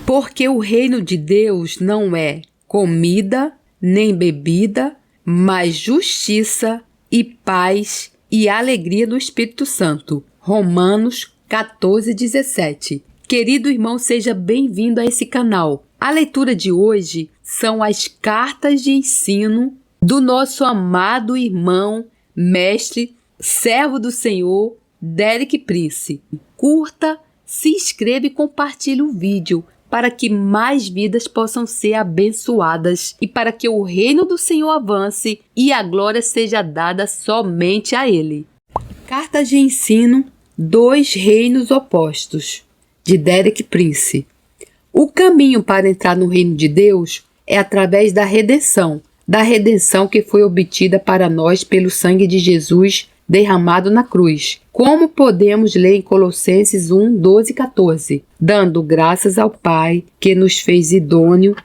Porque o reino de Deus não é comida nem bebida, mas justiça e paz e alegria no Espírito Santo. Romanos 14:17. Querido irmão, seja bem-vindo a esse canal. A leitura de hoje são as cartas de ensino do nosso amado irmão, mestre, servo do Senhor, Derek Prince. Curta, se inscreva e compartilhe o vídeo para que mais vidas possam ser abençoadas e para que o reino do Senhor avance e a glória seja dada somente a Ele. Cartas de ensino, dois reinos opostos, de Derek Prince. O caminho para entrar no reino de Deus é através da redenção que foi obtida para nós pelo sangue de Jesus derramado na cruz. Como podemos ler em Colossenses 1:12-14? Dando graças ao Pai que nos fez idôneo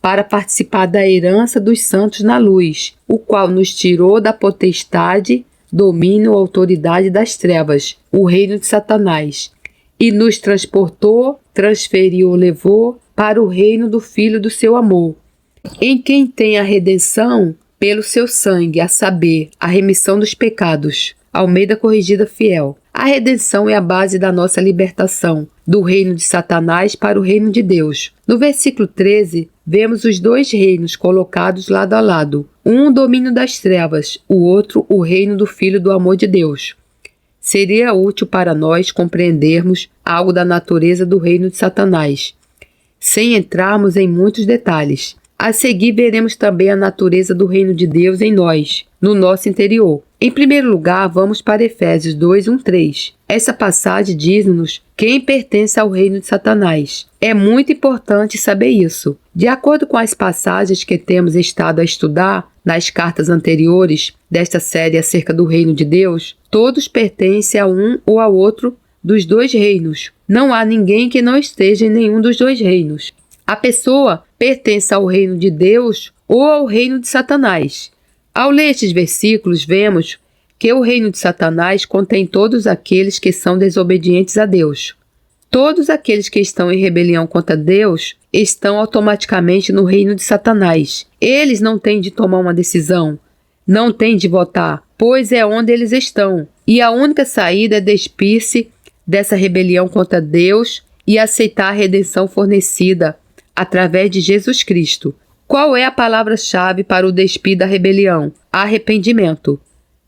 para participar da herança dos santos na luz, o qual nos tirou da potestade, domínio ou autoridade das trevas, o reino de Satanás, e nos transferiu, levou para o reino do Filho do seu amor, em quem tem a redenção pelo seu sangue, a saber, a remissão dos pecados. Almeida Corrigida Fiel. A redenção é a base da nossa libertação do reino de Satanás para o reino de Deus. No versículo 13, vemos os dois reinos colocados lado a lado. Um o domínio das trevas, o outro o reino do Filho do amor de Deus. Seria útil para nós compreendermos algo da natureza do reino de Satanás, sem entrarmos em muitos detalhes. A seguir, veremos também a natureza do reino de Deus em nós, no nosso interior. Em primeiro lugar, vamos para Efésios 2:1-3. Essa passagem diz-nos quem pertence ao reino de Satanás. É muito importante saber isso. De acordo com as passagens que temos estado a estudar nas cartas anteriores desta série acerca do reino de Deus, todos pertencem a um ou ao outro dos dois reinos. Não há ninguém que não esteja em nenhum dos dois reinos. A pessoa pertence ao reino de Deus ou ao reino de Satanás. Ao ler estes versículos, vemos que o reino de Satanás contém todos aqueles que são desobedientes a Deus. Todos aqueles que estão em rebelião contra Deus estão automaticamente no reino de Satanás. Eles não têm de tomar uma decisão, não têm de votar, pois é onde eles estão. E a única saída é despir-se dessa rebelião contra Deus e aceitar a redenção fornecida através de Jesus Cristo. Qual é a palavra-chave para o despir da rebelião? Arrependimento.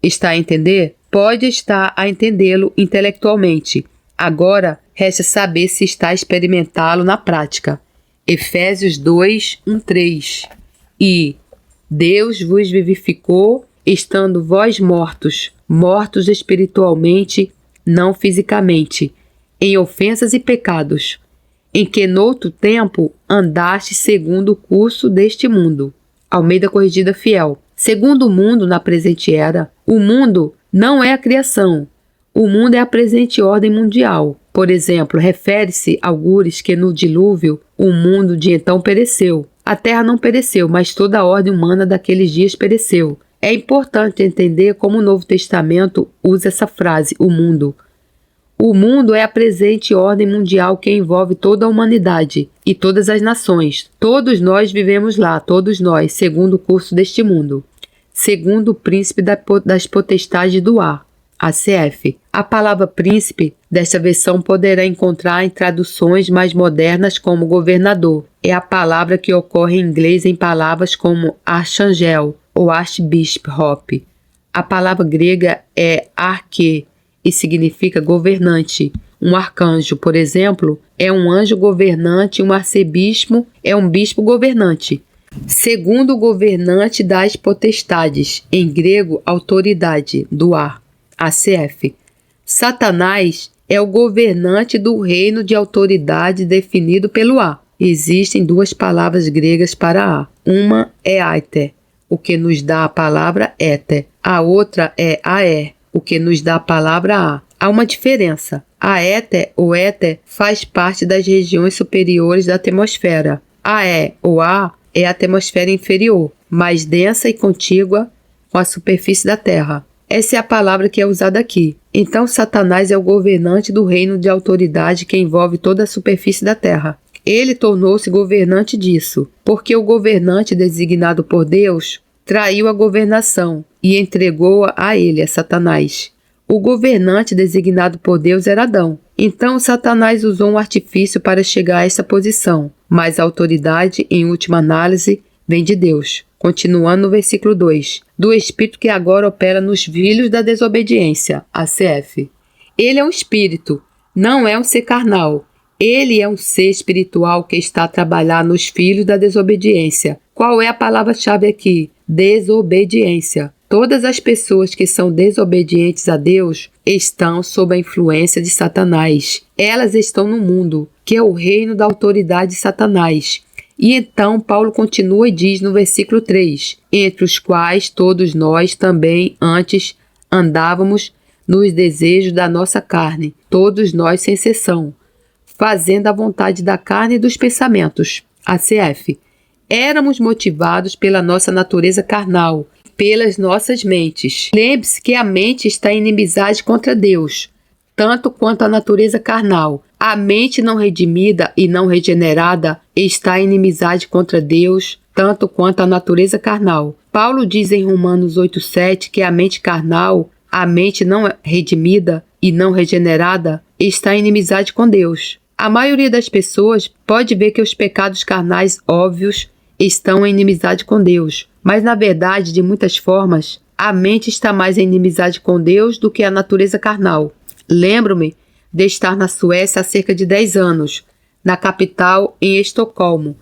Está a entender? Pode estar a entendê-lo intelectualmente. Agora, resta saber se está a experimentá-lo na prática. Efésios 2:1-3. E Deus vos vivificou, estando vós mortos espiritualmente, não fisicamente, em ofensas e pecados, em que noutro tempo andaste segundo o curso deste mundo. Almeida Corrigida Fiel. Segundo o mundo na presente era, o mundo não é a criação. O mundo é a presente ordem mundial. Por exemplo, refere-se algures que no dilúvio o mundo de então pereceu. A terra não pereceu, mas toda a ordem humana daqueles dias pereceu. É importante entender como o Novo Testamento usa essa frase, o mundo. O mundo é a presente ordem mundial que envolve toda a humanidade e todas as nações. Todos nós vivemos lá, todos nós, segundo o curso deste mundo. Segundo o príncipe das potestades do ar, ACF. A palavra príncipe desta versão poderá encontrar em traduções mais modernas como governador. É a palavra que ocorre em inglês em palavras como archangel ou archbishop. A palavra grega é arque e significa governante. Um arcanjo, por exemplo, é um anjo governante, um arcebispo é um bispo governante. Segundo o governante das potestades, em grego, autoridade, do ar, ACF. Satanás é o governante do reino de autoridade definido pelo ar. Existem duas palavras gregas para ar. Uma é aether, o que nos dá a palavra éter. A outra é aer, o que nos dá a palavra ar. Há uma diferença. A éter ou éter faz parte das regiões superiores da atmosfera. Aer ou ar é a atmosfera inferior, mais densa e contígua com a superfície da Terra. Essa é a palavra que é usada aqui. Então, Satanás é o governante do reino de autoridade que envolve toda a superfície da Terra. Ele tornou-se governante disso, porque o governante designado por Deus traiu a governação e entregou-a a ele, a Satanás. O governante designado por Deus era Adão. Então Satanás usou um artifício para chegar a essa posição, mas a autoridade, em última análise, vem de Deus. Continuando no versículo 2, do Espírito que agora opera nos filhos da desobediência, ACF. Ele é um espírito, não é um ser carnal. Ele é um ser espiritual que está a trabalhar nos filhos da desobediência. Qual é a palavra-chave aqui? Desobediência. Todas as pessoas que são desobedientes a Deus estão sob a influência de Satanás. Elas estão no mundo, que é o reino da autoridade de Satanás. E então Paulo continua e diz no versículo 3, entre os quais todos nós também antes andávamos nos desejos da nossa carne, todos nós sem exceção, fazendo a vontade da carne e dos pensamentos. ACF. Éramos motivados pela nossa natureza carnal, pelas nossas mentes. Lembre-se que a mente está em inimizade contra Deus, tanto quanto a natureza carnal. A mente não redimida e não regenerada está em inimizade contra Deus, tanto quanto a natureza carnal. Paulo diz em Romanos 8,7 que a mente carnal, a mente não redimida e não regenerada, está em inimizade com Deus. A maioria das pessoas pode ver que os pecados carnais óbvios estão em inimizade com Deus, mas na verdade, de muitas formas, a mente está mais em inimizade com Deus do que a natureza carnal. Lembro-me de estar na Suécia há cerca de 10 anos, na capital, em Estocolmo,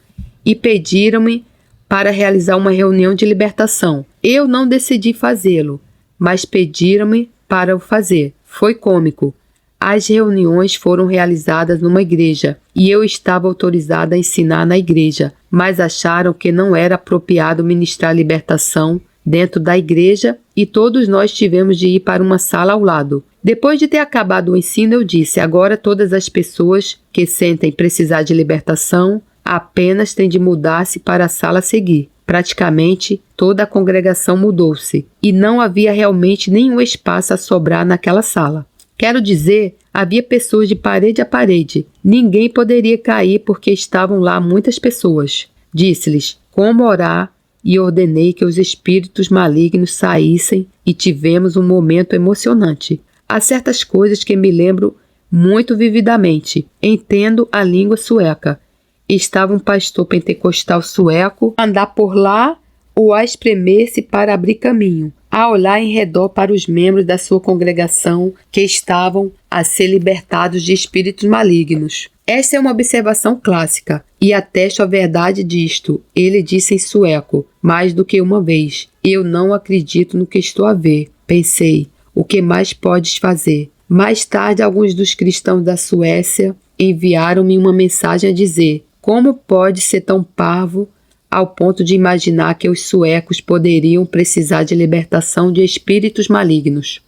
e pediram-me para realizar uma reunião de libertação. Eu não decidi fazê-lo, mas pediram-me para o fazer. Foi cômico. As reuniões foram realizadas numa igreja e eu estava autorizada a ensinar na igreja, mas acharam que não era apropriado ministrar libertação dentro da igreja e todos nós tivemos de ir para uma sala ao lado. Depois de ter acabado o ensino, eu disse: agora todas as pessoas que sentem precisar de libertação apenas têm de mudar-se para a sala a seguir. Praticamente toda a congregação mudou-se e não havia realmente nenhum espaço a sobrar naquela sala. Quero dizer, havia pessoas de parede a parede. Ninguém poderia cair porque estavam lá muitas pessoas. Disse-lhes como orar e ordenei que os espíritos malignos saíssem e tivemos um momento emocionante. Há certas coisas que me lembro muito vividamente. Entendo a língua sueca. Estava um pastor pentecostal sueco a andar por lá ou a espremer-se para abrir caminho, a olhar em redor para os membros da sua congregação que estavam a ser libertados de espíritos malignos. Esta é uma observação clássica e atesto a verdade disto. Ele disse em sueco, mais do que uma vez: eu não acredito no que estou a ver. Pensei, o que mais podes fazer? Mais tarde, alguns dos cristãos da Suécia enviaram-me uma mensagem a dizer: como pode ser tão parvo ao ponto de imaginar que os suecos poderiam precisar de libertação de espíritos malignos?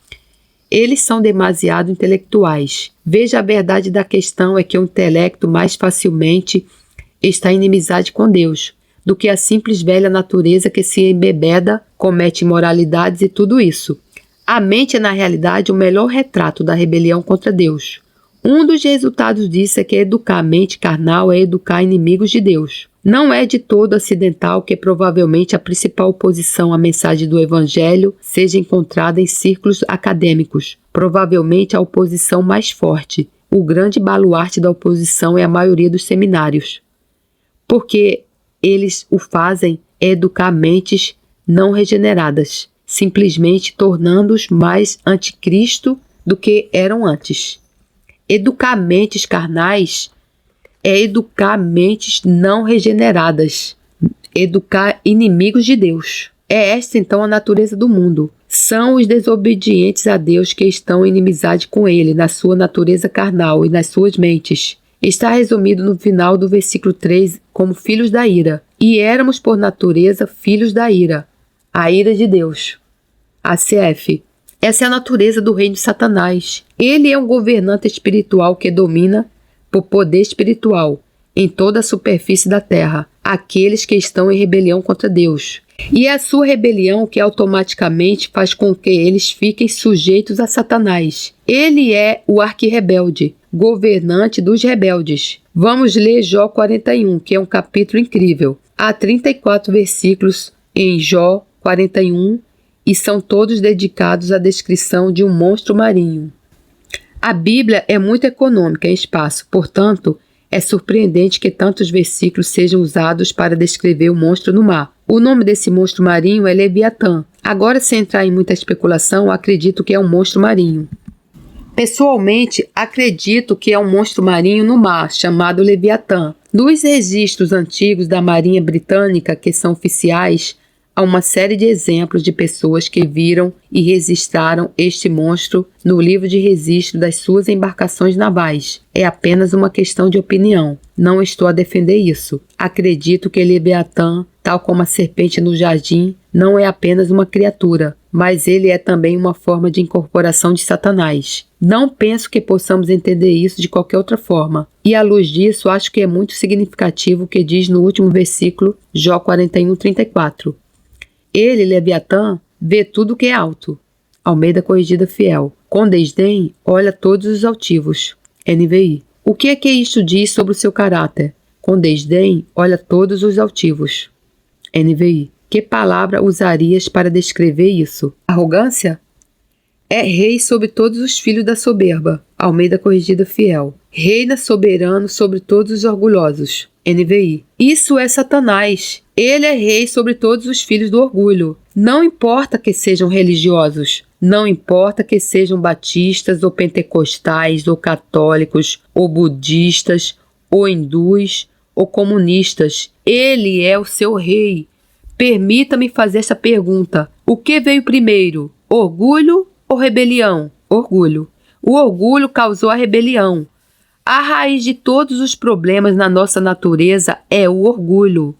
Eles são demasiado intelectuais. Veja, a verdade da questão é que o intelecto mais facilmente está em inimizade com Deus do que a simples velha natureza que se embebeda, comete imoralidades e tudo isso. A mente é, na realidade, o melhor retrato da rebelião contra Deus. Um dos resultados disso é que educar a mente carnal é educar inimigos de Deus. Não é de todo acidental que provavelmente a principal oposição à mensagem do Evangelho seja encontrada em círculos acadêmicos. Provavelmente a oposição mais forte. O grande baluarte da oposição é a maioria dos seminários. Porque eles o fazem educar mentes não regeneradas, simplesmente tornando-os mais anticristo do que eram antes. Educar mentes carnais é educar mentes não regeneradas, educar inimigos de Deus. É esta então a natureza do mundo. São os desobedientes a Deus que estão em inimizade com Ele, na sua natureza carnal e nas suas mentes. Está resumido no final do versículo 3 como filhos da ira. E éramos por natureza filhos da ira, a ira de Deus. ACF. Essa é a natureza do reino de Satanás. Ele é um governante espiritual que domina por poder espiritual em toda a superfície da terra, aqueles que estão em rebelião contra Deus. E é a sua rebelião que automaticamente faz com que eles fiquem sujeitos a Satanás. Ele é o arquirrebelde, governante dos rebeldes. Vamos ler Jó 41, que é um capítulo incrível. Há 34 versículos em Jó 41 e são todos dedicados à descrição de um monstro marinho. A Bíblia é muito econômica em espaço, portanto, é surpreendente que tantos versículos sejam usados para descrever o monstro no mar. O nome desse monstro marinho é Leviatã. Agora, sem entrar em muita especulação, acredito que é um monstro marinho. Pessoalmente, acredito que é um monstro marinho no mar, chamado Leviatã. Nos registros antigos da Marinha Britânica, que são oficiais, há uma série de exemplos de pessoas que viram e registraram este monstro no livro de registro das suas embarcações navais. É apenas uma questão de opinião. Não estou a defender isso. Acredito que Leviatã, tal como a serpente no jardim, não é apenas uma criatura, mas ele é também uma forma de incorporação de Satanás. Não penso que possamos entender isso de qualquer outra forma. E à luz disso, acho que é muito significativo o que diz no último versículo, Jó 41:34. Ele, Leviatã, vê tudo que é alto. Almeida Corrigida Fiel. Com desdém, olha todos os altivos. NVI. O que isto diz sobre o seu caráter? Com desdém, olha todos os altivos. NVI. Que palavra usarias para descrever isso? Arrogância? É rei sobre todos os filhos da soberba. Almeida Corrigida Fiel. Reina soberano sobre todos os orgulhosos. NVI. Isso é Satanás. Ele é rei sobre todos os filhos do orgulho. Não importa que sejam religiosos. Não importa que sejam batistas ou pentecostais ou católicos ou budistas ou hindus ou comunistas. Ele é o seu rei. Permita-me fazer essa pergunta. O que veio primeiro? Orgulho ou rebelião? Orgulho. O orgulho causou a rebelião. A raiz de todos os problemas na nossa natureza é o orgulho.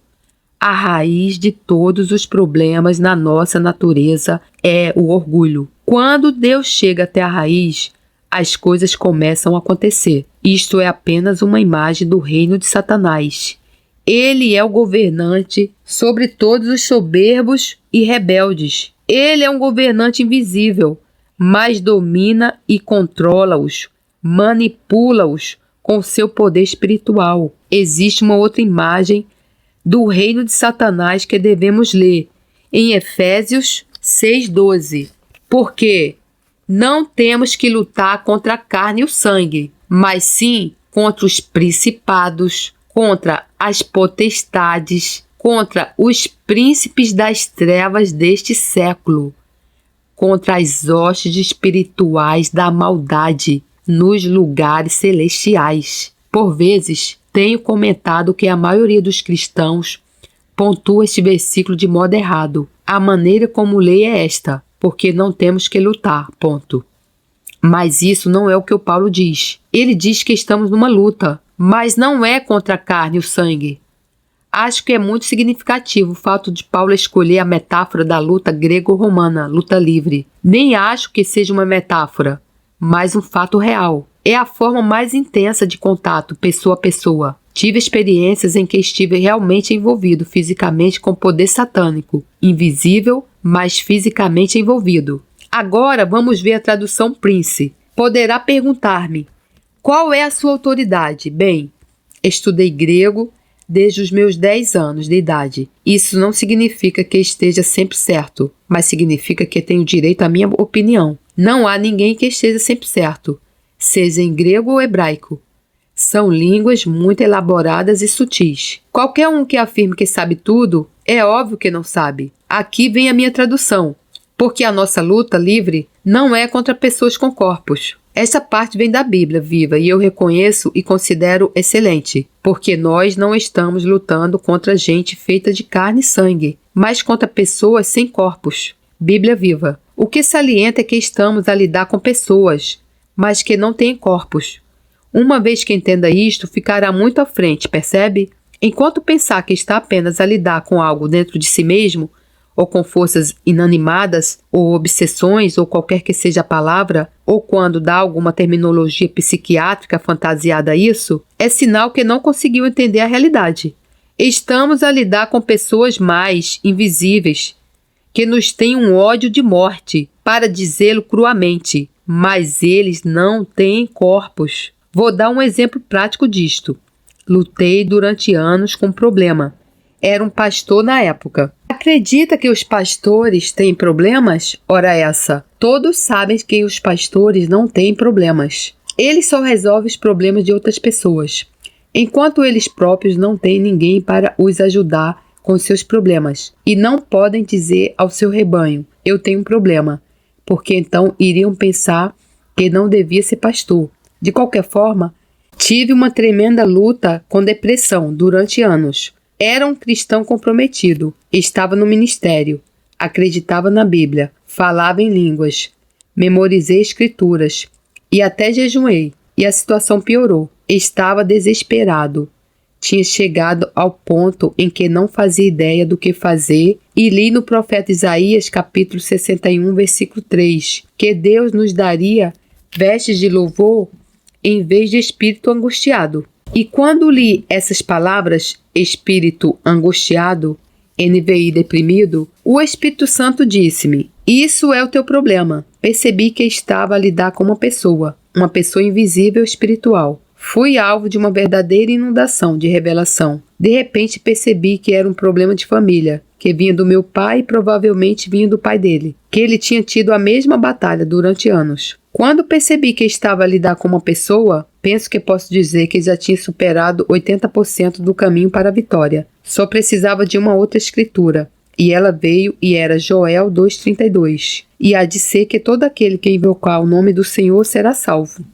A raiz de todos os problemas na nossa natureza é o orgulho. Quando Deus chega até a raiz, as coisas começam a acontecer. Isto é apenas uma imagem do reino de Satanás. Ele é o governante sobre todos os soberbos e rebeldes. Ele é um governante invisível, mas domina e controla-os, manipula-os com seu poder espiritual. Existe uma outra imagem do reino de Satanás que devemos ler em Efésios 6:12. Porque não temos que lutar contra a carne e o sangue, mas sim contra os principados, contra as potestades, contra os príncipes das trevas deste século, contra as hostes espirituais da maldade nos lugares celestiais. Por vezes, tenho comentado que a maioria dos cristãos pontua este versículo de modo errado. A maneira como leio é esta, porque não temos que lutar, ponto. Mas isso não é o que o Paulo diz. Ele diz que estamos numa luta, mas não é contra a carne e o sangue. Acho que é muito significativo o fato de Paulo escolher a metáfora da luta grego-romana, luta livre. Nem acho que seja uma metáfora, mas um fato real. É a forma mais intensa de contato, pessoa a pessoa. Tive experiências em que estive realmente envolvido fisicamente com poder satânico, invisível, mas fisicamente envolvido. Agora vamos ver a tradução Prince. Poderá perguntar-me, qual é a sua autoridade? Bem, estudei grego desde os meus 10 anos de idade. Isso não significa que esteja sempre certo, mas significa que tenho direito à minha opinião. Não há ninguém que esteja sempre certo, seja em grego ou hebraico. São línguas muito elaboradas e sutis. Qualquer um que afirme que sabe tudo, é óbvio que não sabe. Aqui vem a minha tradução, porque a nossa luta livre não é contra pessoas com corpos. Essa parte vem da Bíblia viva e eu reconheço e considero excelente, porque nós não estamos lutando contra gente feita de carne e sangue, mas contra pessoas sem corpos. Bíblia viva. O que salienta é que estamos a lidar com pessoas, mas que não têm corpos. Uma vez que entenda isto, ficará muito à frente, percebe? Enquanto pensar que está apenas a lidar com algo dentro de si mesmo, ou com forças inanimadas, ou obsessões, ou qualquer que seja a palavra, ou quando dá alguma terminologia psiquiátrica fantasiada a isso, é sinal que não conseguiu entender a realidade. Estamos a lidar com pessoas mais invisíveis, que nos têm um ódio de morte, para dizê-lo cruamente, mas eles não têm corpos. Vou dar um exemplo prático disto. Lutei durante anos com um problema. Era um pastor na época. Acredita que os pastores têm problemas? Ora essa. Todos sabem que os pastores não têm problemas. Eles só resolvem os problemas de outras pessoas, enquanto eles próprios não têm ninguém para os ajudar com seus problemas. E não podem dizer ao seu rebanho, eu tenho um problema, porque então iriam pensar que não devia ser pastor. De qualquer forma, tive uma tremenda luta com depressão durante anos. Era um cristão comprometido, estava no ministério, acreditava na Bíblia, falava em línguas, memorizei escrituras e até jejuei, e a situação piorou. Estava desesperado. Tinha chegado ao ponto em que não fazia ideia do que fazer e li no profeta Isaías, capítulo 61, versículo 3, que Deus nos daria vestes de louvor em vez de espírito angustiado. E quando li essas palavras, espírito angustiado, NVI deprimido, o Espírito Santo disse-me, isso é o teu problema. Percebi que estava a lidar com uma pessoa invisível espiritual. Fui alvo de uma verdadeira inundação de revelação. De repente percebi que era um problema de família, que vinha do meu pai e provavelmente vinha do pai dele, que ele tinha tido a mesma batalha durante anos. Quando percebi que estava a lidar com uma pessoa, penso que posso dizer que já tinha superado 80% do caminho para a vitória. Só precisava de uma outra escritura. E ela veio e era Joel 2,32. E há de ser que todo aquele que invocar o nome do Senhor será salvo.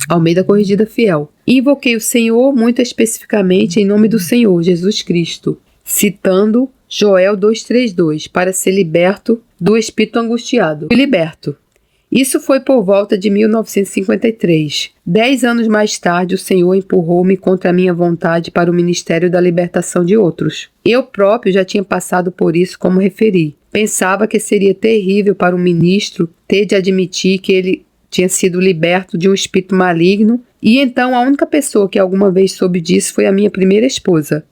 Almeida Corrigida Fiel. Invoquei o Senhor muito especificamente em nome do Senhor Jesus Cristo, citando Joel 2,32, para ser liberto do espírito angustiado. Fui liberto. Isso foi por volta de 1953. 10 anos mais tarde, o Senhor empurrou-me contra a minha vontade para o ministério da libertação de outros. Eu próprio já tinha passado por isso, como referi. Pensava que seria terrível para um ministro ter de admitir que ele tinha sido liberto de um espírito maligno, e então a única pessoa que alguma vez soube disso foi a minha primeira esposa.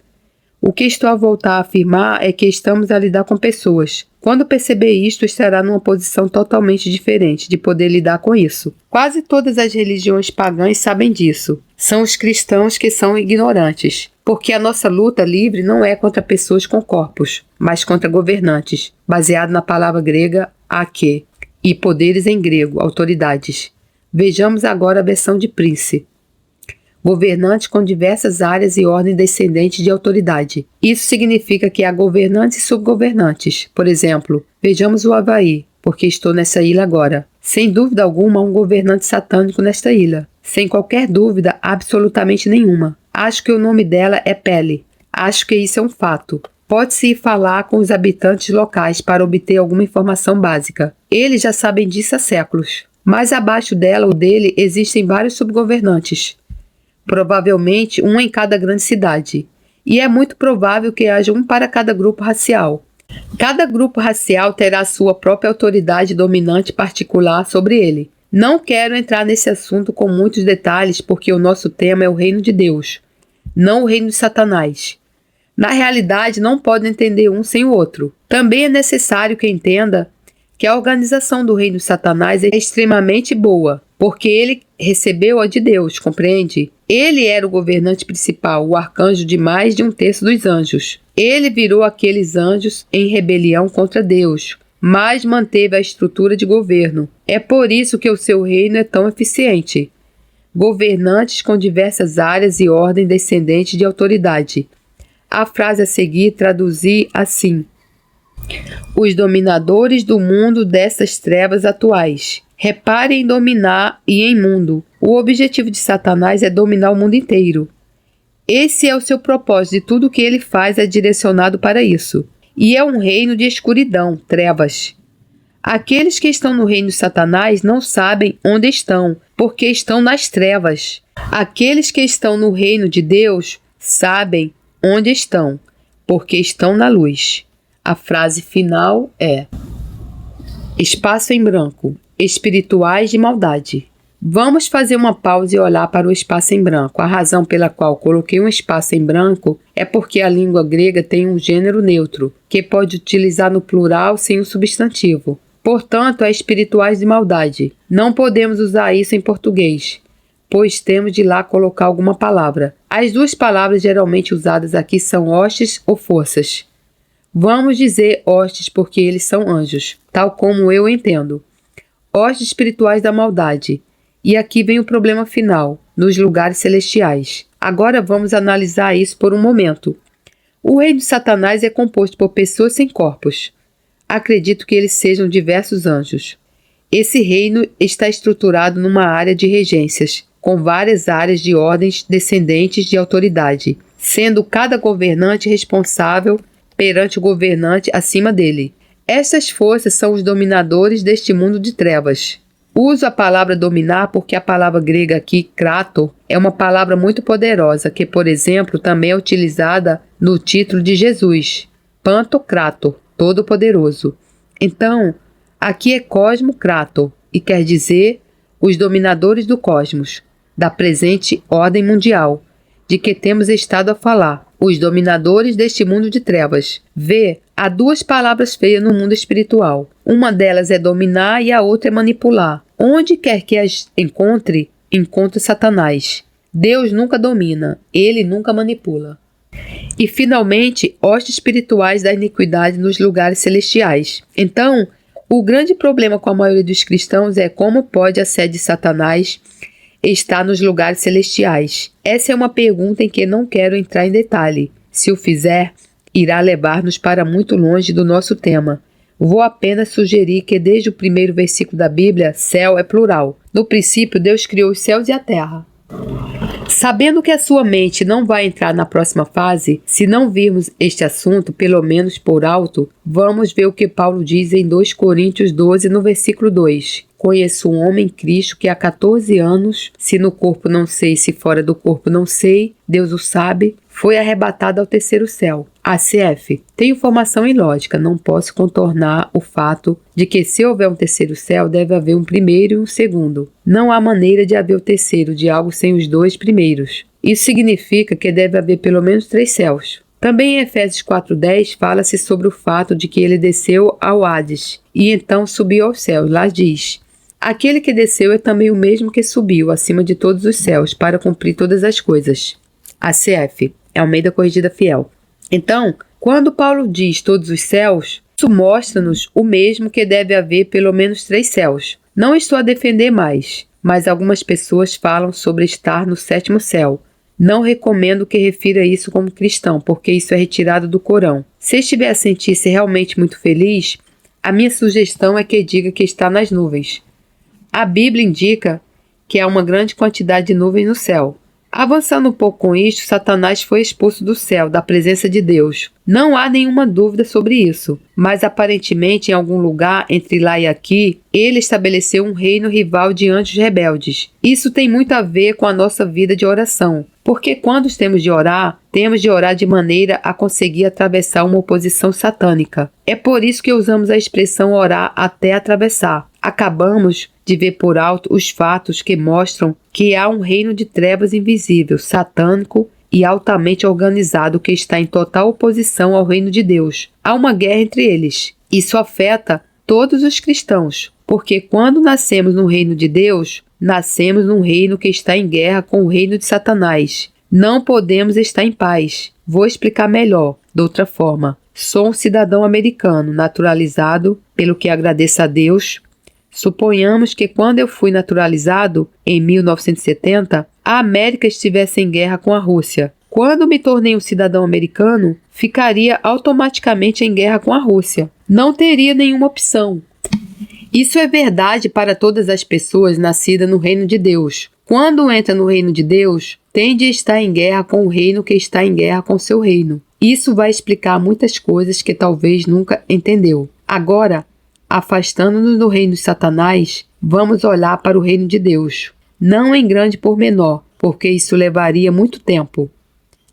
O que estou a voltar a afirmar é que estamos a lidar com pessoas. Quando perceber isto, estará numa posição totalmente diferente de poder lidar com isso. Quase todas as religiões pagãs sabem disso. São os cristãos que são ignorantes, porque a nossa luta livre não é contra pessoas com corpos, mas contra governantes, baseado na palavra grega ake, e poderes em grego, autoridades. Vejamos agora a versão de Prince. Governantes com diversas áreas e ordem descendente de autoridade. Isso significa que há governantes e subgovernantes. Por exemplo, vejamos o Havaí, porque estou nessa ilha agora. Sem dúvida alguma, há um governante satânico nesta ilha. Sem qualquer dúvida, absolutamente nenhuma. Acho que o nome dela é Pele. Acho que isso é um fato. Pode-se ir falar com os habitantes locais para obter alguma informação básica. Eles já sabem disso há séculos. Mais abaixo dela ou dele existem vários subgovernantes. Provavelmente um em cada grande cidade. E é muito provável que haja um para cada grupo racial. Cada grupo racial terá sua própria autoridade dominante particular sobre ele. Não quero entrar nesse assunto com muitos detalhes porque o nosso tema é o reino de Deus, não o reino de Satanás. Na realidade, não podem entender um sem o outro. Também é necessário que entenda que a organização do reino de Satanás é extremamente boa, porque ele recebeu a de Deus, compreende? Ele era o governante principal, o arcanjo de mais de 1/3 dos anjos. Ele virou aqueles anjos em rebelião contra Deus, mas manteve a estrutura de governo. É por isso que o seu reino é tão eficiente. Governantes com diversas áreas e ordem descendente de autoridade. A frase a seguir traduzi assim: os dominadores do mundo dessas trevas atuais. Repare em dominar e em mundo. O objetivo de Satanás é dominar o mundo inteiro. Esse é o seu propósito e tudo o que ele faz é direcionado para isso. E é um reino de escuridão, trevas. Aqueles que estão no reino de Satanás não sabem onde estão, porque estão nas trevas. Aqueles que estão no reino de Deus sabem onde estão, porque estão na luz. A frase final é: espaço em branco, espirituais de maldade. Vamos fazer uma pausa e olhar para o espaço em branco. A razão pela qual coloquei um espaço em branco é porque a língua grega tem um gênero neutro, que pode utilizar no plural sem o substantivo. Portanto, é espirituais de maldade. Não podemos usar isso em português. pois temos de lá colocar alguma palavra. As duas palavras geralmente usadas aqui são hostes ou forças. Vamos dizer hostes porque eles são anjos, tal como eu entendo. Hostes espirituais da maldade. E aqui vem o problema final, nos lugares celestiais. Agora vamos analisar isso por um momento. O reino de Satanás é composto por pessoas sem corpos. Acredito que eles sejam diversos anjos. Esse reino está estruturado numa área de regências, com várias áreas de ordens descendentes de autoridade, sendo cada governante responsável perante o governante acima dele. Estas forças são os dominadores deste mundo de trevas. Uso a palavra dominar porque a palavra grega aqui, krato, é uma palavra muito poderosa que, por exemplo, também é utilizada no título de Jesus, Pantocrator, Todo-Poderoso. Então, aqui é Cosmo Krator, e quer dizer os dominadores do cosmos, da presente ordem mundial, de que temos estado a falar, os dominadores deste mundo de trevas. Vê, há duas palavras feias no mundo espiritual. Uma delas é dominar e a outra é manipular. Onde quer que as encontre, encontre Satanás. Deus nunca domina, ele nunca manipula. E finalmente, hostes espirituais da iniquidade nos lugares celestiais. Então, o grande problema com a maioria dos cristãos é como pode a sede de Satanás estar nos lugares celestiais. Essa é uma pergunta em que não quero entrar em detalhe. Se o fizer, irá levar-nos para muito longe do nosso tema. Vou apenas sugerir que desde o primeiro versículo da Bíblia, céu é plural. No princípio, Deus criou os céus e a terra. Sabendo que a sua mente não vai entrar na próxima fase, se não virmos este assunto, pelo menos por alto, vamos ver o que Paulo diz em 2 Coríntios 12, no versículo 2. Conheço um homem em Cristo que há 14 anos, se no corpo não sei, se fora do corpo não sei, Deus o sabe, foi arrebatado ao terceiro céu. ACF. Tenho formação em lógica, não posso contornar o fato de que se houver um terceiro céu, deve haver um primeiro e um segundo. Não há maneira de haver o terceiro de algo sem os dois primeiros. Isso significa que deve haver pelo menos 3 céus. Também em Efésios 4:10 fala-se sobre o fato de que ele desceu ao Hades e então subiu aos céus. Lá diz: aquele que desceu é também o mesmo que subiu acima de todos os céus para cumprir todas as coisas. ACF. Almeida Corrigida Fiel. Então, quando Paulo diz todos os céus, isso mostra-nos o mesmo que deve haver pelo menos 3 céus. Não estou a defender mais, mas algumas pessoas falam sobre estar no 7º céu. Não recomendo que refira isso como cristão, porque isso é retirado do Corão. Se estiver a sentir-se realmente muito feliz, a minha sugestão é que diga que está nas nuvens. A Bíblia indica que há uma grande quantidade de nuvens no céu. Avançando um pouco com isto, Satanás foi expulso do céu, da presença de Deus. Não há nenhuma dúvida sobre isso, mas aparentemente em algum lugar entre lá e aqui, ele estabeleceu um reino rival de anjos rebeldes. Isso tem muito a ver com a nossa vida de oração, porque quando temos de orar de maneira a conseguir atravessar uma oposição satânica. É por isso que usamos a expressão orar até atravessar. Acabamos de ver por alto os fatos que mostram que há um reino de trevas invisível, satânico e altamente organizado que está em total oposição ao reino de Deus. Há uma guerra entre eles. Isso afeta todos os cristãos, porque quando nascemos no reino de Deus, nascemos num reino que está em guerra com o reino de Satanás. Não podemos estar em paz. Vou explicar melhor, de outra forma. Sou um cidadão americano, naturalizado, pelo que agradeço a Deus. Suponhamos que quando eu fui naturalizado, em 1970, a América estivesse em guerra com a Rússia. Quando me tornei um cidadão americano, ficaria automaticamente em guerra com a Rússia. Não teria nenhuma opção. Isso é verdade para todas as pessoas nascidas no reino de Deus. Quando entra no reino de Deus, tende a estar em guerra com o reino que está em guerra com seu reino. Isso vai explicar muitas coisas que talvez nunca entendeu. Agora, afastando-nos do reino de Satanás, vamos olhar para o reino de Deus. Não em grande pormenor, porque isso levaria muito tempo.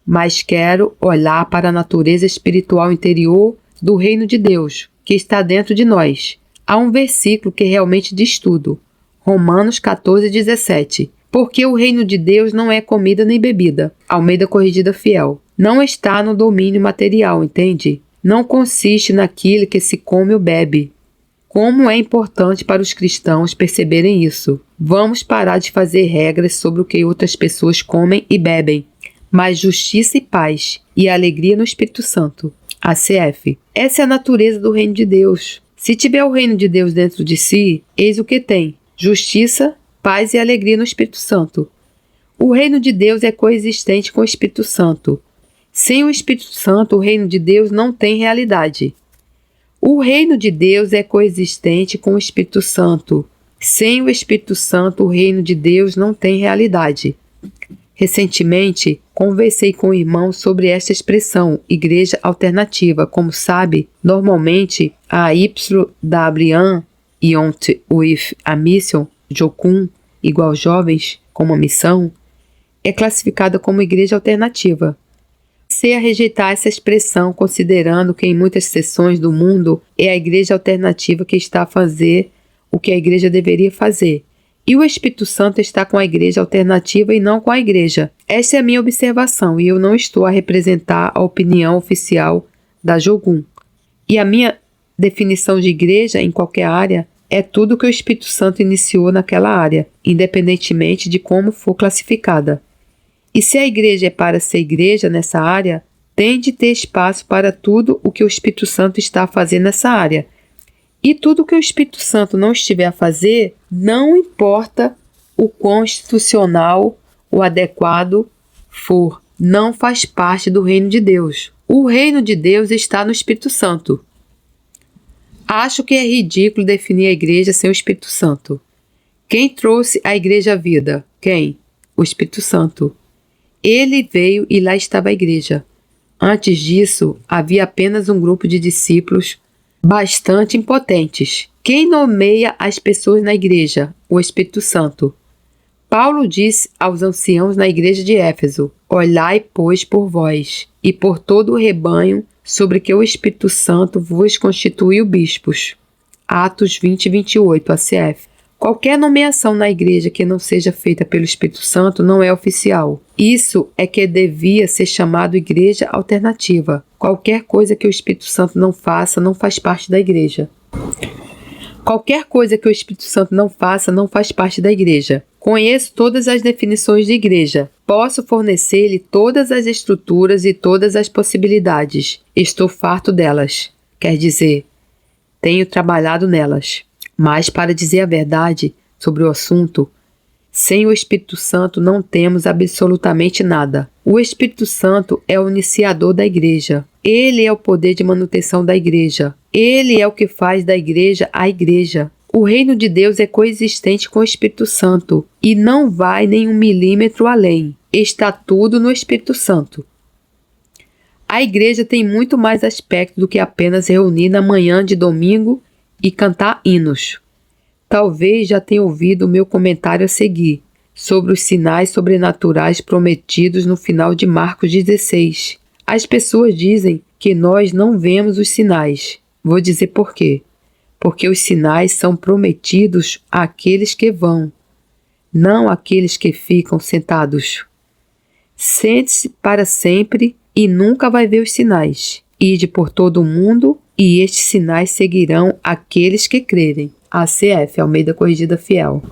Mas quero olhar para a natureza espiritual interior do reino de Deus, que está dentro de nós. Há um versículo que realmente diz tudo. Romanos 14:17. Porque o reino de Deus não é comida nem bebida. Almeida Corrigida Fiel. Não está no domínio material, entende? Não consiste naquilo que se come ou bebe. Como é importante para os cristãos perceberem isso. Vamos parar de fazer regras sobre o que outras pessoas comem e bebem, mas justiça e paz e alegria no Espírito Santo. ACF. Essa é a natureza do reino de Deus. Se tiver o reino de Deus dentro de si, eis o que tem: justiça, paz e alegria no Espírito Santo. O reino de Deus é coexistente com o Espírito Santo. Sem o Espírito Santo, o reino de Deus não tem realidade. O reino de Deus é coexistente com o Espírito Santo. Sem o Espírito Santo, o reino de Deus não tem realidade. Recentemente, conversei com um irmão sobre esta expressão, igreja alternativa. Como sabe, normalmente a YWAM, Youth with a Mission, Jokun, igual jovens, com uma missão, é classificada como igreja alternativa. Comecei a rejeitar essa expressão, considerando que em muitas seções do mundo é a igreja alternativa que está a fazer o que a igreja deveria fazer. E o Espírito Santo está com a igreja alternativa e não com a igreja. Essa é a minha observação e eu não estou a representar a opinião oficial da Jogum. E a minha definição de igreja em qualquer área é tudo que o Espírito Santo iniciou naquela área, independentemente de como for classificada. E se a igreja é para ser igreja nessa área, tem de ter espaço para tudo o que o Espírito Santo está a fazer nessa área. E tudo que o Espírito Santo não estiver a fazer, não importa o constitucional, o adequado for, não faz parte do reino de Deus. O reino de Deus está no Espírito Santo. Acho que é ridículo definir a igreja sem o Espírito Santo. Quem trouxe a igreja à vida? Quem? O Espírito Santo. Ele veio e lá estava a igreja. Antes disso, havia apenas um grupo de discípulos bastante impotentes. Quem nomeia as pessoas na igreja? O Espírito Santo. Paulo disse aos anciãos na igreja de Éfeso: olhai, pois, por vós e por todo o rebanho sobre que o Espírito Santo vos constituiu bispos. Atos 20, 28, ACF. Qualquer nomeação na igreja que não seja feita pelo Espírito Santo não é oficial. Isso é que devia ser chamado igreja alternativa. Qualquer coisa que o Espírito Santo não faça não faz parte da igreja. Qualquer coisa que o Espírito Santo não faça não faz parte da igreja. Conheço todas as definições de igreja. Posso fornecer-lhe todas as estruturas e todas as possibilidades. Estou farto delas. Quer dizer, tenho trabalhado nelas. Mas, para dizer a verdade sobre o assunto, sem o Espírito Santo não temos absolutamente nada. O Espírito Santo é o iniciador da igreja. Ele é o poder de manutenção da igreja. Ele é o que faz da igreja a igreja. O reino de Deus é coexistente com o Espírito Santo e não vai nem 1 milímetro além. Está tudo no Espírito Santo. A igreja tem muito mais aspecto do que apenas reunir na manhã de domingo e cantar hinos. Talvez já tenha ouvido o meu comentário a seguir sobre os sinais sobrenaturais prometidos no final de Marcos 16. As pessoas dizem que nós não vemos os sinais. Vou dizer por quê. Porque os sinais são prometidos àqueles que vão, não àqueles que ficam sentados. Sente-se para sempre e nunca vai ver os sinais. Ide por todo o mundo e estes sinais seguirão aqueles que crerem. ACF, Almeida Corrigida Fiel.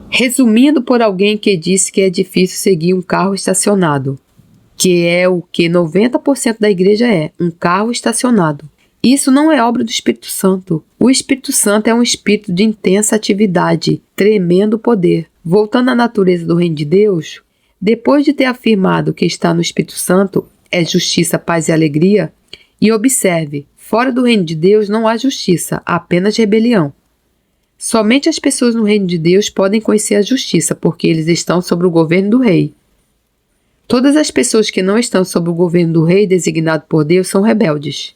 Resumindo por alguém que disse que é difícil seguir um carro estacionado, que é o que 90% da igreja é, um carro estacionado. Isso não é obra do Espírito Santo. O Espírito Santo é um espírito de intensa atividade, tremendo poder. Voltando à natureza do reino de Deus, depois de ter afirmado que está no Espírito Santo, é justiça, paz e alegria, e observe, fora do reino de Deus não há justiça, há apenas rebelião. Somente as pessoas no reino de Deus podem conhecer a justiça, porque eles estão sob o governo do rei. Todas as pessoas que não estão sob o governo do rei designado por Deus são rebeldes.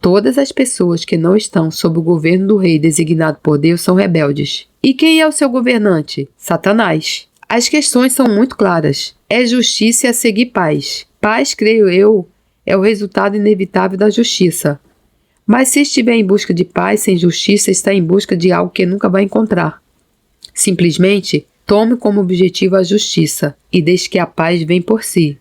Todas as pessoas que não estão sob o governo do rei designado por Deus são rebeldes. E quem é o seu governante? Satanás. As questões são muito claras. É justiça e a seguir paz. Paz, creio eu, é o resultado inevitável da justiça. Mas se estiver em busca de paz sem justiça, está em busca de algo que nunca vai encontrar. Simplesmente, tome como objetivo a justiça e deixe que a paz venha por si.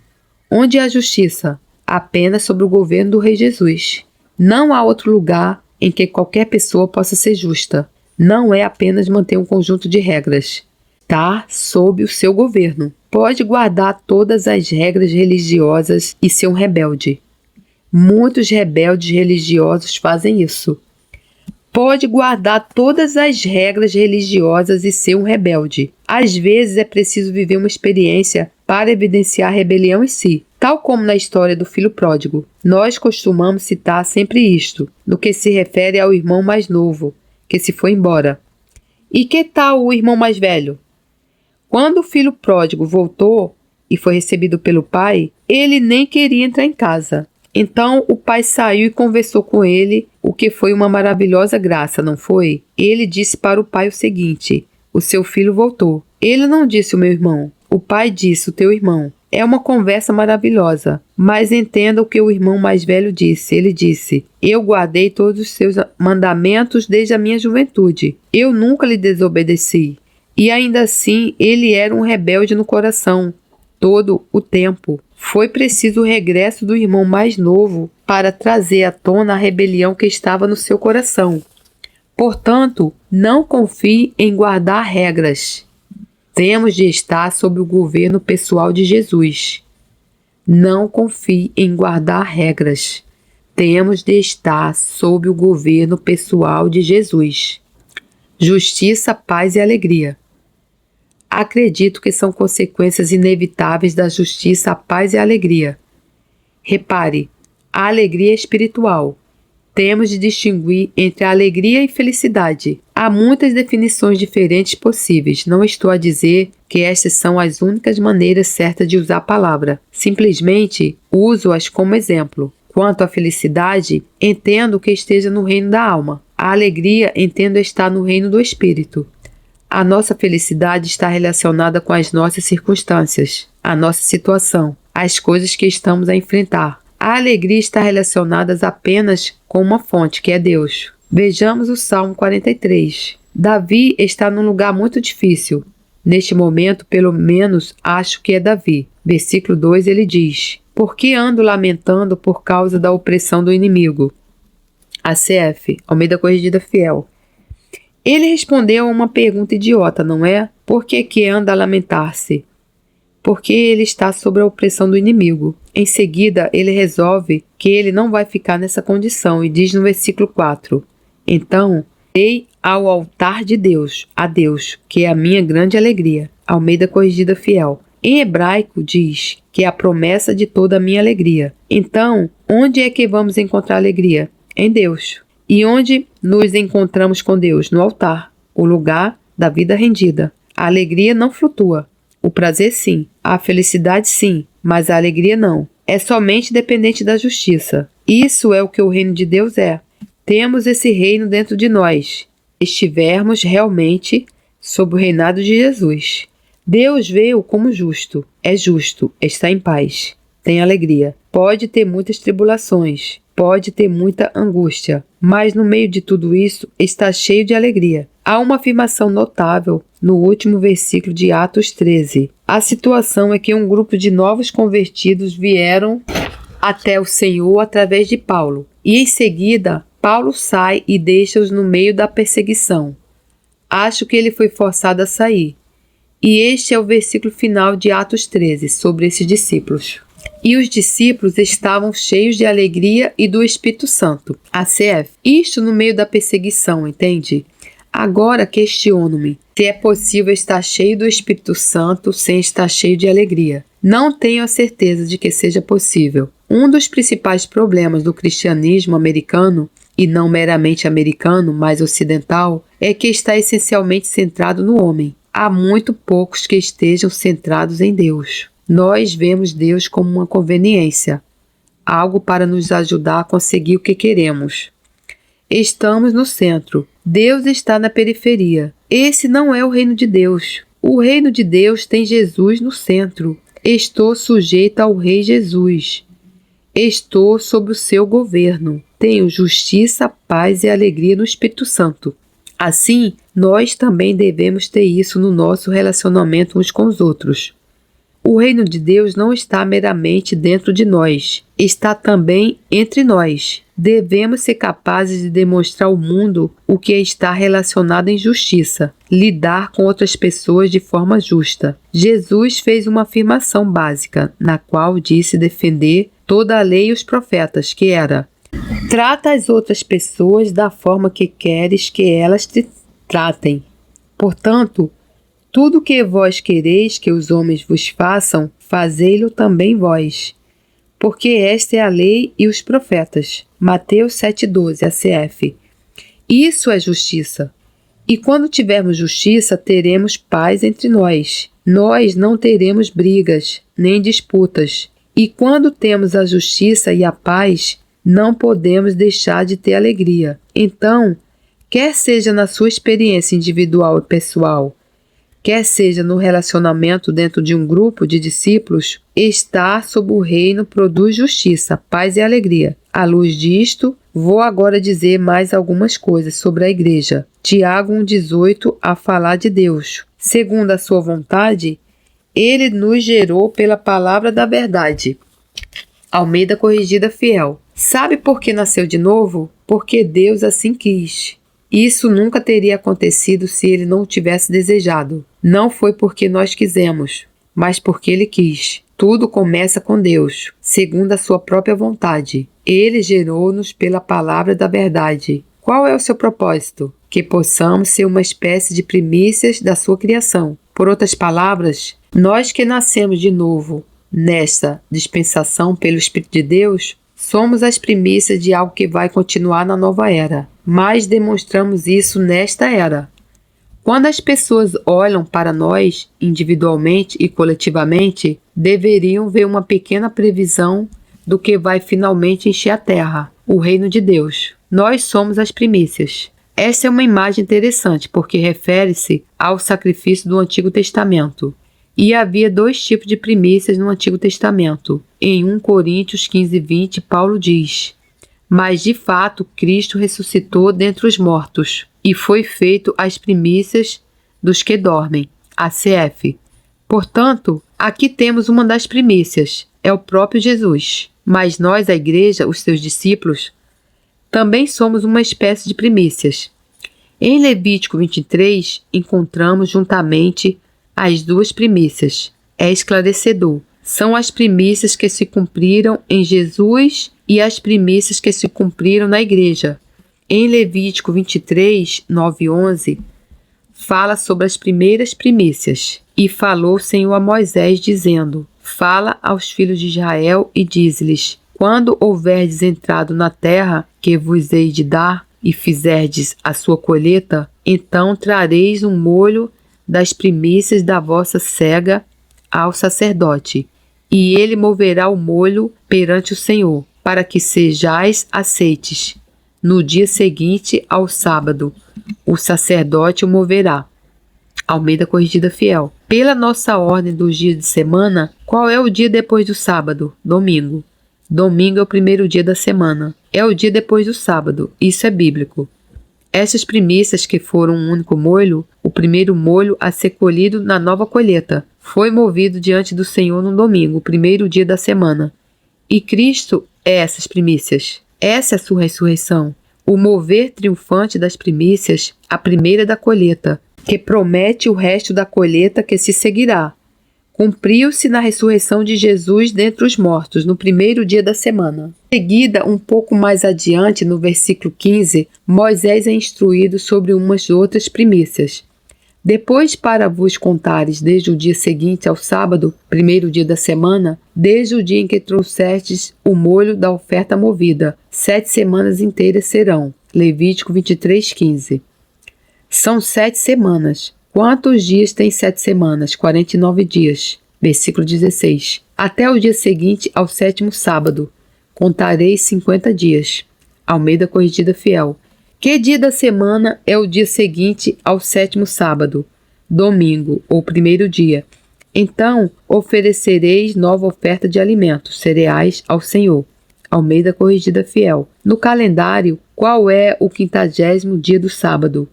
Onde há justiça? Apenas sob o governo do Rei Jesus. Não há outro lugar em que qualquer pessoa possa ser justa. Não é apenas manter um conjunto de regras. estar sob o seu governo. Pode guardar todas as regras religiosas e ser um rebelde. Muitos rebeldes religiosos fazem isso. Pode guardar todas as regras religiosas e ser um rebelde. Às vezes é preciso viver uma experiência para evidenciar a rebelião em si. Tal como na história do filho pródigo, nós costumamos citar sempre isto, no que se refere ao irmão mais novo, que se foi embora. E que tal o irmão mais velho? Quando o filho pródigo voltou e foi recebido pelo pai, ele nem queria entrar em casa. Então o pai saiu e conversou com ele, o que foi uma maravilhosa graça, não foi? Ele disse para o pai o seguinte: o seu filho voltou. Ele não disse o meu irmão, o pai disse o teu irmão. É uma conversa maravilhosa, mas entenda o que o irmão mais velho disse. Ele disse: eu guardei todos os seus mandamentos desde a minha juventude. Eu nunca lhe desobedeci. E ainda assim, ele era um rebelde no coração, todo o tempo. Foi preciso o regresso do irmão mais novo para trazer à tona a rebelião que estava no seu coração. Portanto, não confie em guardar regras. Temos de estar sob o governo pessoal de Jesus. Não confie em guardar regras. Temos de estar sob o governo pessoal de Jesus. Justiça, paz e alegria. Acredito que são consequências inevitáveis da justiça, a paz e a alegria. Repare, a alegria é espiritual. Temos de distinguir entre a alegria e felicidade. Há muitas definições diferentes possíveis. Não estou a dizer que estas são as únicas maneiras certas de usar a palavra. Simplesmente uso-as como exemplo. Quanto à felicidade, entendo que esteja no reino da alma. A alegria entendo estar no reino do espírito. A nossa felicidade está relacionada com as nossas circunstâncias, a nossa situação, as coisas que estamos a enfrentar. A alegria está relacionada apenas com uma fonte, que é Deus. Vejamos o Salmo 43. Davi está num lugar muito difícil. Neste momento, pelo menos, acho que é Davi. Versículo 2, ele diz: por que ando lamentando por causa da opressão do inimigo? ACF, Almeida Corrigida Fiel. Ele respondeu a uma pergunta idiota, não é? Por que anda a lamentar-se? Porque ele está sob a opressão do inimigo. Em seguida, ele resolve que ele não vai ficar nessa condição e diz no versículo 4: então, dei ao altar de Deus, a Deus, que é a minha grande alegria. Almeida Corrigida Fiel. Em hebraico diz que é a promessa de toda a minha alegria. Então, onde é que vamos encontrar alegria? Em Deus. E onde nos encontramos com Deus? No altar, o lugar da vida rendida. A alegria não flutua. O prazer sim, a felicidade sim, mas a alegria não. É somente dependente da justiça. Isso é o que o reino de Deus é. Temos esse reino dentro de nós. Estivermos realmente sob o reinado de Jesus. Deus vê-o como justo. É justo, está em paz, tem alegria. Pode ter muitas tribulações, pode ter muita angústia, mas no meio de tudo isso está cheio de alegria. Há uma afirmação notável no último versículo de Atos 13. A situação é que um grupo de novos convertidos vieram até o Senhor através de Paulo. E em seguida, Paulo sai e deixa-os no meio da perseguição. Acho que ele foi forçado a sair. E este é o versículo final de Atos 13, sobre esses discípulos. E os discípulos estavam cheios de alegria e do Espírito Santo. ACF. Isto no meio da perseguição, entende? Agora questiono-me se é possível estar cheio do Espírito Santo sem estar cheio de alegria. Não tenho a certeza de que seja possível. Um dos principais problemas do cristianismo americano, e não meramente americano, mas ocidental, é que está essencialmente centrado no homem. Há muito poucos que estejam centrados em Deus. Nós vemos Deus como uma conveniência, algo para nos ajudar a conseguir o que queremos. Estamos no centro. Deus está na periferia. Esse não é o reino de Deus. O reino de Deus tem Jesus no centro. Estou sujeita ao Rei Jesus. Estou sob o seu governo. Tenho justiça, paz e alegria no Espírito Santo. Assim, nós também devemos ter isso no nosso relacionamento uns com os outros. O reino de Deus não está meramente dentro de nós, está também entre nós. Devemos ser capazes de demonstrar ao mundo o que está relacionado à injustiça, lidar com outras pessoas de forma justa. Jesus fez uma afirmação básica, na qual disse defender toda a lei e os profetas, que era: trata as outras pessoas da forma que queres que elas te tratem. Portanto, tudo que vós quereis que os homens vos façam, fazei-lo também vós. Porque esta é a lei e os profetas. Mateus 7,12, ACF. Isso é justiça. E quando tivermos justiça, teremos paz entre nós. Nós não teremos brigas, nem disputas. E quando temos a justiça e a paz, não podemos deixar de ter alegria. Então, quer seja na sua experiência individual e pessoal, quer seja no relacionamento dentro de um grupo de discípulos, estar sob o reino produz justiça, paz e alegria. À luz disto, vou agora dizer mais algumas coisas sobre a igreja. Tiago 1,18, a falar de Deus. Segundo a sua vontade, ele nos gerou pela palavra da verdade. Almeida Corrigida Fiel. Sabe por que nasceu de novo? Porque Deus assim quis. Isso nunca teria acontecido se ele não o tivesse desejado. Não foi porque nós quisemos, mas porque ele quis. Tudo começa com Deus, segundo a sua própria vontade. Ele gerou-nos pela palavra da verdade. Qual é o seu propósito? Que possamos ser uma espécie de primícias da sua criação. Por outras palavras, nós que nascemos de novo nesta dispensação pelo Espírito de Deus, somos as primícias de algo que vai continuar na nova era, mas demonstramos isso nesta era. Quando as pessoas olham para nós, individualmente e coletivamente, deveriam ver uma pequena previsão do que vai finalmente encher a terra, o reino de Deus. Nós somos as primícias. Essa é uma imagem interessante porque refere-se ao sacrifício do Antigo Testamento. E havia dois tipos de primícias no Antigo Testamento. Em 1 Coríntios 15:20, Paulo diz: mas de fato Cristo ressuscitou dentre os mortos e foi feito as primícias dos que dormem. ACF. Portanto, aqui temos uma das primícias, é o próprio Jesus. Mas nós, a igreja, os seus discípulos, também somos uma espécie de primícias. Em Levítico 23, encontramos juntamente as duas primícias. É esclarecedor. São as primícias que se cumpriram em Jesus e as primícias que se cumpriram na igreja. Em Levítico 23, 9 e 11, fala sobre as primeiras primícias. E falou o Senhor a Moisés, dizendo: fala aos filhos de Israel e diz-lhes: quando houverdes entrado na terra que vos hei de dar e fizerdes a sua colheita, então trareis um molho das primícias da vossa cega ao sacerdote, e ele moverá o molho perante o Senhor, para que sejais aceites. No dia seguinte ao sábado, o sacerdote o moverá. Almeida Corrigida Fiel. Pela nossa ordem dos dias de semana, qual é o dia depois do sábado? Domingo. Domingo é o primeiro dia da semana. É o dia depois do sábado. Isso é bíblico. Essas primícias que foram um único molho, o primeiro molho a ser colhido na nova colheita, foi movido diante do Senhor no domingo, o primeiro dia da semana. E Cristo é essas primícias. Essa é a sua ressurreição. O mover triunfante das primícias, a primeira da colheita, que promete o resto da colheita que se seguirá. Cumpriu-se na ressurreição de Jesus dentre os mortos, no primeiro dia da semana. Em seguida, um pouco mais adiante, no versículo 15, Moisés é instruído sobre umas outras primícias. Depois, para vos contares desde o dia seguinte ao sábado, primeiro dia da semana, desde o dia em que trouxestes o molho da oferta movida, 7 semanas inteiras serão. Levítico 23:15. São 7 semanas. Quantos dias tem 7 semanas? 49 dias. Versículo 16. Até o dia seguinte ao 7º sábado, contareis 50 dias. Almeida Corrigida Fiel. Que dia da semana é o dia seguinte ao 7º sábado? Domingo, ou primeiro dia. Então oferecereis nova oferta de alimentos, cereais, ao Senhor. Almeida Corrigida Fiel. No calendário, qual é o 50º dia do sábado?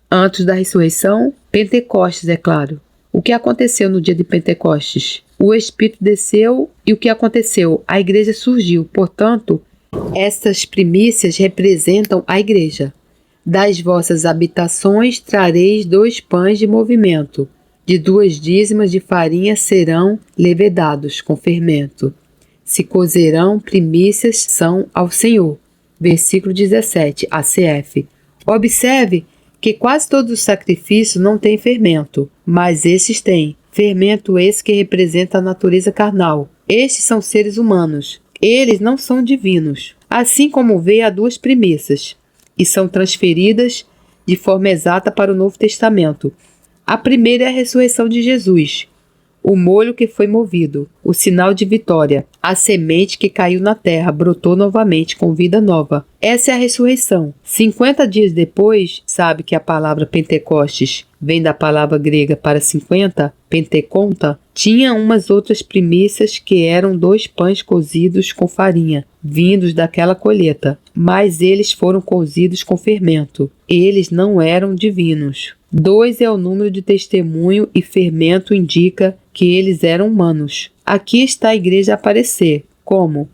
Antes da ressurreição, Pentecostes, é claro. O que aconteceu no dia de Pentecostes? O Espírito desceu e o que aconteceu? A igreja surgiu. Portanto, Estas primícias representam a igreja. Das vossas habitações trareis 2 pães de movimento, de 2 dízimas de farinha serão levedados com fermento. Se cozerão, primícias são ao Senhor. Versículo 17, ACF. Observe que quase todos os sacrifícios não têm fermento, mas esses têm. Fermento esse que representa a natureza carnal. Estes são seres humanos. Eles não são divinos. Assim como veio há 2 primícias, e são transferidas de forma exata para o Novo Testamento. A primeira é a ressurreição de Jesus, o molho que foi movido, o sinal de vitória, a semente que caiu na terra, brotou novamente com vida nova. Essa é a ressurreição. 50 dias depois, sabe que a palavra Pentecostes vem da palavra grega para 50, Penteconta, tinha umas outras primícias que eram 2 pães cozidos com farinha, vindos daquela colheita, mas eles foram cozidos com fermento. Eles não eram divinos. 2 é o número de testemunho e fermento indica que eles eram humanos. Aqui está a igreja a aparecer, como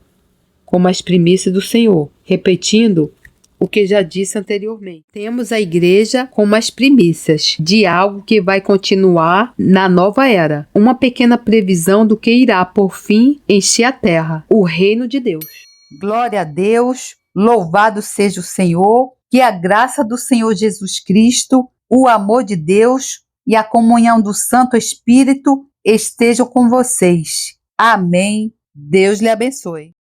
as primícias do Senhor, repetindo o que já disse anteriormente. Temos a igreja como as primícias de algo que vai continuar na nova era. Uma pequena previsão do que irá, por fim, encher a terra, o reino de Deus. Glória a Deus, louvado seja o Senhor, que a graça do Senhor Jesus Cristo, o amor de Deus e a comunhão do Santo Espírito estejam com vocês. Amém. Deus lhe abençoe.